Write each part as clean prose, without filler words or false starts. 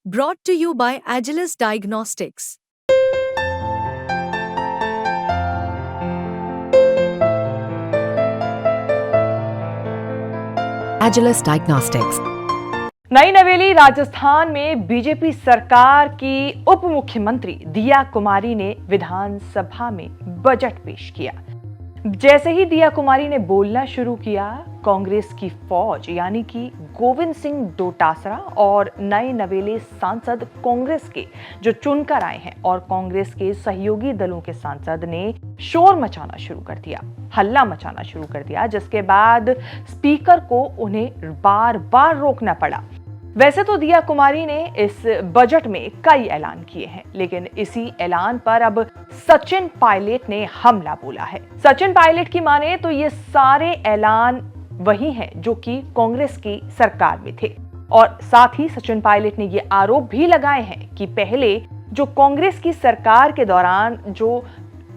Brought to you by Agilus Diagnostics. Agilus Diagnostics. नई नवेली राजस्थान में बीजेपी सरकार की उप मुख्यमंत्री दिया कुमारी ने विधानसभा में बजट पेश किया। जैसे ही दिया कुमारी ने बोलना शुरू किया, कांग्रेस की फौज यानी कि गोविंद सिंह डोटासरा और नए नवेले सांसद कांग्रेस के जो चुनकर आए हैं और कांग्रेस के सहयोगी दलों के सांसद ने शोर मचाना शुरू कर दिया, हल्ला मचाना शुरू कर दिया, जिसके बाद स्पीकर को उन्हें बार बार रोकना पड़ा। वैसे तो दिया कुमारी ने इस बजट में कई ऐलान किए हैं, लेकिन इसी ऐलान पर अब सचिन पायलट ने हमला बोला है। सचिन पायलट की माने तो ये सारे ऐलान वही हैं जो कि कांग्रेस की सरकार में थे, और साथ ही सचिन पायलट ने ये आरोप भी लगाए हैं कि पहले जो कांग्रेस की सरकार के दौरान जो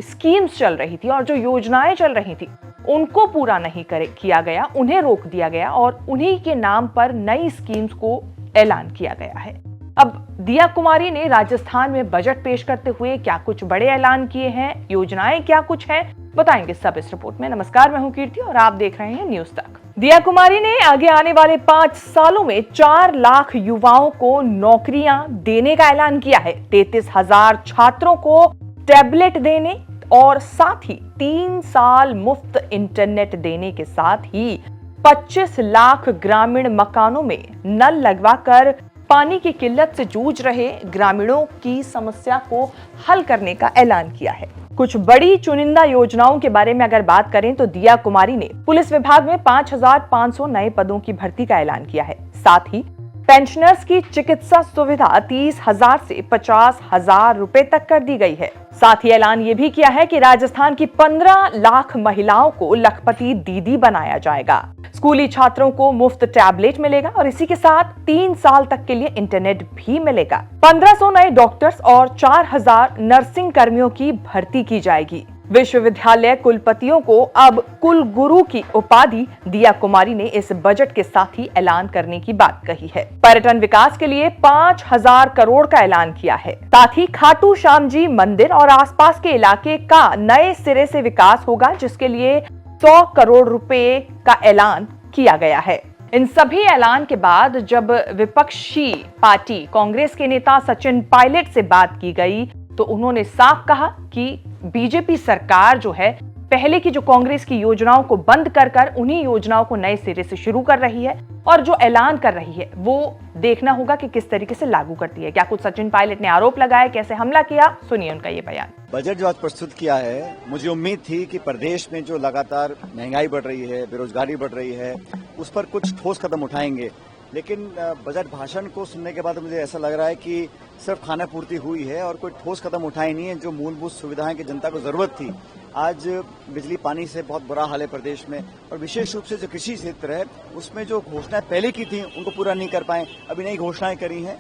स्कीम्स चल रही थी और जो योजनाएं चल रही थी उनको पूरा नहीं किया गया, उन्हें रोक दिया गया और उन्हीं के नाम पर नई स्कीम्स को ऐलान किया गया है। अब दिया कुमारी ने राजस्थान में बजट पेश करते हुए क्या कुछ बड़े ऐलान किए हैं, योजनाएं क्या कुछ हैं, बताएंगे सब इस रिपोर्ट में। नमस्कार, मैं हूं कीर्ति और आप देख रहे हैं न्यूज तक। दिया कुमारी ने आगे आने वाले 5 सालों में 4 लाख युवाओं को नौकरियां देने का ऐलान किया है। 33,000 छात्रों को टैबलेट देने और साथ ही 3 साल मुफ्त इंटरनेट देने के साथ ही 25 लाख ग्रामीण मकानों में नल लगवाकर पानी की किल्लत से जूझ रहे ग्रामीणों की समस्या को हल करने का ऐलान किया है। कुछ बड़ी चुनिंदा योजनाओं के बारे में अगर बात करें तो दिया कुमारी ने पुलिस विभाग में 5,500 नए पदों की भर्ती का ऐलान किया है। साथ ही पेंशनर्स की चिकित्सा सुविधा 30,000 से 50,000 रुपए तक कर दी गई है। साथ ही ऐलान ये भी किया है कि राजस्थान की 15 लाख महिलाओं को लखपति दीदी बनाया जाएगा। स्कूली छात्रों को मुफ्त टैबलेट मिलेगा और इसी के साथ 3 साल तक के लिए इंटरनेट भी मिलेगा। 1500 नए डॉक्टर्स और 4,000 नर्सिंग कर्मियों की भर्ती की जाएगी। विश्वविद्यालय कुलपतियों को अब कुलगुरु की उपाधि दिया कुमारी ने इस बजट के साथ ही ऐलान करने की बात कही है। पर्यटन विकास के लिए 5,000 करोड़ का ऐलान किया है। साथ ही खाटू श्याम जी मंदिर और आसपास के इलाके का नए सिरे से विकास होगा, जिसके लिए 100 करोड़ रुपए का ऐलान किया गया है। इन सभी ऐलान के बाद जब विपक्षी पार्टी कांग्रेस के नेता सचिन पायलट से बात की गई तो उन्होंने साफ कहा कि बीजेपी सरकार जो है पहले की जो कांग्रेस की योजनाओं को बंद कर उन्हीं योजनाओं को नए सिरे से शुरू कर रही है और जो ऐलान कर रही है वो देखना होगा कि किस तरीके से लागू करती है। क्या कुछ सचिन पायलट ने आरोप लगाए, कैसे हमला किया, सुनिए उनका ये बयान। बजट जो आज प्रस्तुत किया है, मुझे उम्मीद थी कि प्रदेश में जो लगातार महंगाई बढ़ रही है, बेरोजगारी बढ़ रही है, उस पर कुछ ठोस कदम उठाएंगे, लेकिन बजट भाषण को सुनने के बाद मुझे ऐसा लग रहा है कि सिर्फ खाना पूर्ति हुई है और कोई ठोस कदम उठाए नहीं है। जो मूलभूत सुविधाएं की जनता को जरूरत थी, आज बिजली पानी से बहुत बुरा हाल है प्रदेश में, और विशेष रूप से जो कृषि क्षेत्र है उसमें जो घोषणाएं पहले की थी उनको पूरा नहीं कर पाए, अभी नई घोषणाएं करी हैं।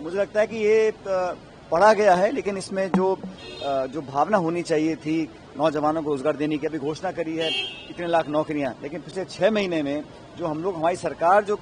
मुझे लगता है कि ये पढ़ा गया है, लेकिन इसमें जो भावना होनी चाहिए थी नौजवानों को रोजगार देने की, अभी घोषणा करी है इतने लाख नौकरियां, लेकिन पिछले 6 महीने में जो हमारी सरकार जो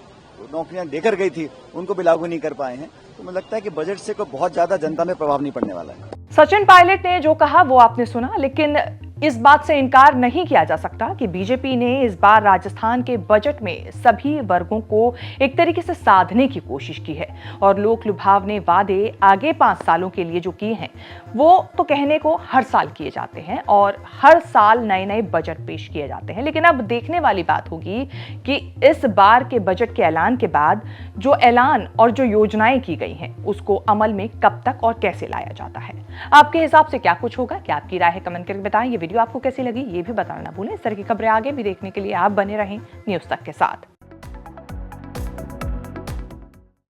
नौकरियां देकर गई थी उनको भी लागू नहीं कर पाए हैं। तो मुझे लगता है कि बजट से कोई बहुत ज्यादा जनता में प्रभाव नहीं पड़ने वाला है। सचिन पायलट ने जो कहा वो आपने सुना, लेकिन इस बात से इनकार नहीं किया जा सकता कि बीजेपी ने इस बार राजस्थान के बजट में सभी वर्गों को एक तरीके से साधने की कोशिश की है और लोक लुभावने वादे आगे 5 सालों के लिए जो किए हैं वो तो कहने को हर साल किए जाते हैं और हर साल नए नए बजट पेश किए जाते हैं। लेकिन अब देखने वाली बात होगी कि इस बार के बजट के ऐलान के बाद जो ऐलान और जो योजनाएं की गई हैं उसको अमल में कब तक और कैसे लाया जाता है। आपके हिसाब से क्या कुछ होगा, क्या आपकी राय है, कमेंट करके बताएं। ये वीडियो आपको कैसी लगी ये भी बताना ना भूलें। इस तरह की खबरें आगे भी देखने के लिए आप बने रहें न्यूज तक के साथ।